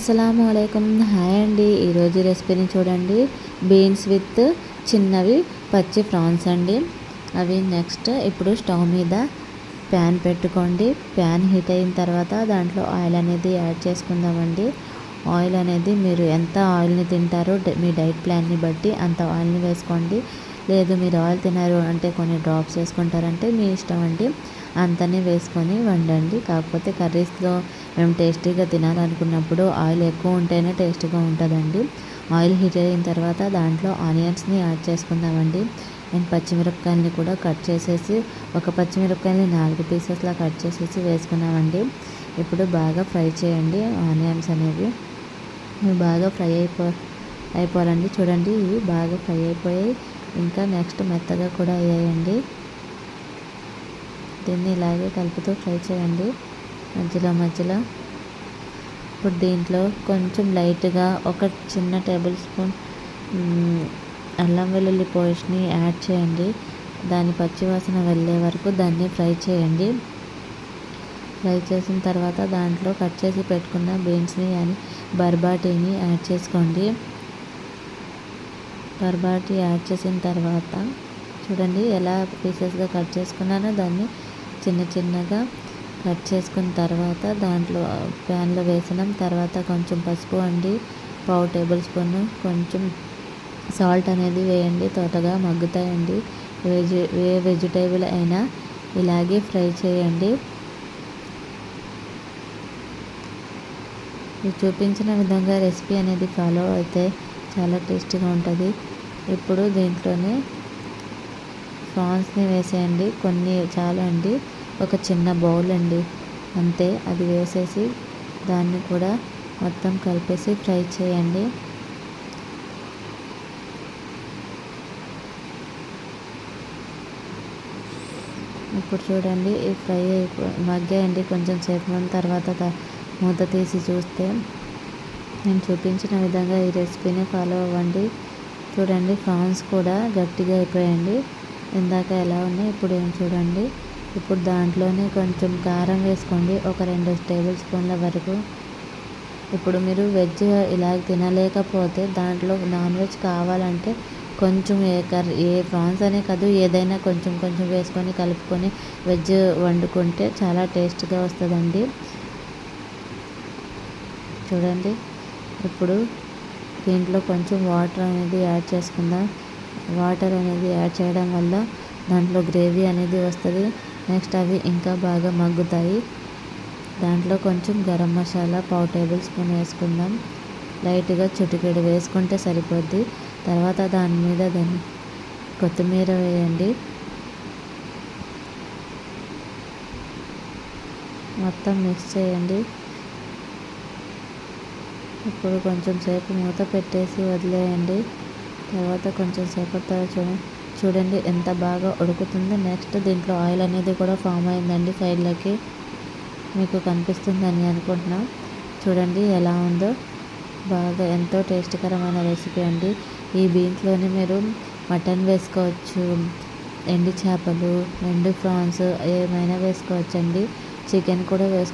అస్సలాముఅలైకుం. Hi అండి. ఈరోజు రెసిపీని చూడండి. బీన్స్ విత్ చిన్నవి పచ్చి ప్రాన్స్ అండి. అవి నెక్స్ట్ ఇప్పుడు స్టవ్ మీద ప్యాన్ పెట్టుకోండి. ప్యాన్ హీట్ అయిన తర్వాత దాంట్లో ఆయిల్ అనేది యాడ్ చేసుకుందామండి. ఆయిల్ అనేది మీరు ఎంత ఆయిల్ని తింటారో మీ డైట్ ప్లాన్ని బట్టి అంత ఆయిల్ని వేసుకోండి. లేదు మీరు ఆయిల్ తినరు అంటే కొన్ని డ్రాప్స్ వేసుకుంటారంటే మీ ఇష్టం అండి. అంతనే వేసుకొని వండండి. కాకపోతే కర్రీస్లో మేము టేస్టీగా తినాలనుకున్నప్పుడు ఆయిల్ ఎక్కువ ఉంటేనే టేస్ట్గా ఉంటుందండి. ఆయిల్ హీట్ అయిన తర్వాత దాంట్లో ఆనియన్స్ని యాడ్ చేసుకుందామండి. అండ్ పచ్చిమిరపకాయలని కూడా కట్ చేసేసి ఒక పచ్చిమిరపకాయని 4 పీసెస్లా కట్ చేసేసి వేసుకున్నామండి. ఇప్పుడు బాగా ఫ్రై చేయండి. ఆనియన్స్ అనేవి బాగా ఫ్రై అయిపోవాలండి. చూడండి ఇవి బాగా ఫ్రై అయిపోయాయి. ఇంకా నెక్స్ట్ మెత్తగా కూడా అయ్యాయండి. దీన్ని ఇలాగే కలుపుతూ ఫ్రై చేయండి మధ్యలో. ఇప్పుడు దీంట్లో కొంచెం లైట్గా ఒక చిన్న టేబుల్ స్పూన్ అల్లం వెల్లుల్లి పేస్ట్ని యాడ్ చేయండి. దాని పచ్చివాసన వెళ్ళే వరకు దాన్ని ఫ్రై చేయండి. ఫ్రై చేసిన తర్వాత దాంట్లో కట్ చేసి పెట్టుకున్న బీన్స్ని అని బర్బాటీని యాడ్ చేసుకోండి. బర్బాటీ యాడ్ చేసిన తర్వాత చూడండి ఎలా పీసెస్గా కట్ చేసుకున్నానో దాన్ని చిన్నగా కట్ చేసుకున్న తర్వాత దాంట్లో ప్యాన్లో వేసినాం. తర్వాత కొంచెం పసుపు అండి, 1/2 టేబుల్ స్పూన్ కొంచెం సాల్ట్ అనేది వేయండి. త్వరగా మగ్గుతాయండి. ఏ వెజిటేబుల్ అయినా ఇలాగే ఫ్రై చేయండి. చూపించిన విధంగా రెసిపీ అనేది ఫాలో అయితే చాలా టేస్టీగా ఉంటుంది. ఇప్పుడు దీంట్లోనే ప్రాన్స్ని వేసేయండి. కొన్ని చాలా అండి, ఒక చిన్న బౌల్ అండి అంతే. అది వేసేసి దాన్ని కూడా మొత్తం కలిపేసి ఫ్రై చేయండి. ఇప్పుడు చూడండి ఈ ఫ్రై మగ్గాయండి. కొంచెం సేపు ఉన్న తర్వాత మూత తీసి చూస్తే నేను చూపించిన విధంగా ఈ రెసిపీని ఫాలో అవ్వండి. చూడండి ప్రాన్స్ కూడా గట్టిగా అయిపోయాయండి. ఇందాక ఎలా ఉన్నాయి ఇప్పుడు ఏం చూడండి. ఇప్పుడు దాంట్లోనే కొంచెం కారం వేసుకోండి, ఒక 2 టేబుల్ స్పూన్ల వరకు. ఇప్పుడు మీరు వెజ్ ఇలా తినలేకపోతే దాంట్లో నాన్ వెజ్ కావాలంటే కొంచెం ఏ ప్రాన్స్ అనే కాదు ఏదైనా కొంచెం వేసుకొని కలుపుకొని వెజ్ వండుకుంటే చాలా టేస్ట్గా వస్తుందండి. చూడండి ఇప్పుడు దీంట్లో కొంచెం వాటర్ అనేది యాడ్ చేసుకుందాం. వాటర్ అనేది యాడ్ చేయడం వల్ల దాంట్లో గ్రేవీ అనేది వస్తుంది. నెక్స్ట్ అవి ఇంకా బాగా మగ్గుతాయి. దాంట్లో కొంచెం గరం మసాలా 1/2 టేబుల్ స్పూన్ వేసుకుందాం. లైట్గా చిటికెడు వేసుకుంటే సరిపోద్ది. తర్వాత దాని మీద కొత్తిమీర వేయండి. మొత్తం మిక్స్ చేయండి. ఇప్పుడు కొంచెం సేపు మూత పెట్టేసి వదిలేయండి. తర్వాత కొంచెం సేపటి తర్వాత చూడండి ఎంత బాగా ఉడుకుతుందో. నెక్స్ట్ దీంట్లో ఆయిల్ అనేది కూడా ఫామ్ అయిందండి సైడ్లకి. మీకు కనిపిస్తుందని అనుకుంటున్నా. చూడండి ఎలా ఉందో. బాగా ఎంతో టేస్టీకరమైన రెసిపీ అండి. ఈ బీన్స్లోనే మీరు మటన్ వేసుకోవచ్చు, ఎండు చేపలు, ఎండు ప్రాన్స్ ఏమైనా వేసుకోవచ్చండి. చికెన్ కూడా వేసుకో